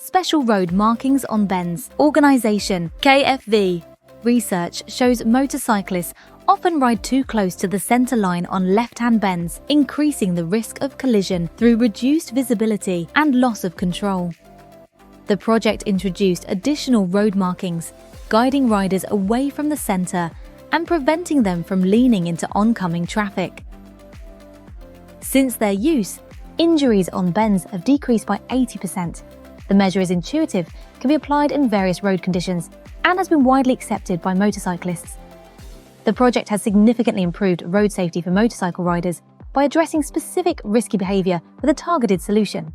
Special road markings on bends. Organisation, KFV. Research shows motorcyclists often ride too close to the centre line on left-hand bends, increasing the risk of collision through reduced visibility and loss of control. The project introduced additional road markings, guiding riders away from the centre and preventing them from leaning into oncoming traffic. Since their use, injuries on bends have decreased by 80%. The measure is intuitive, can be applied in various road conditions, and has been widely accepted by motorcyclists. The project has significantly improved road safety for motorcycle riders by addressing specific risky behaviour with a targeted solution.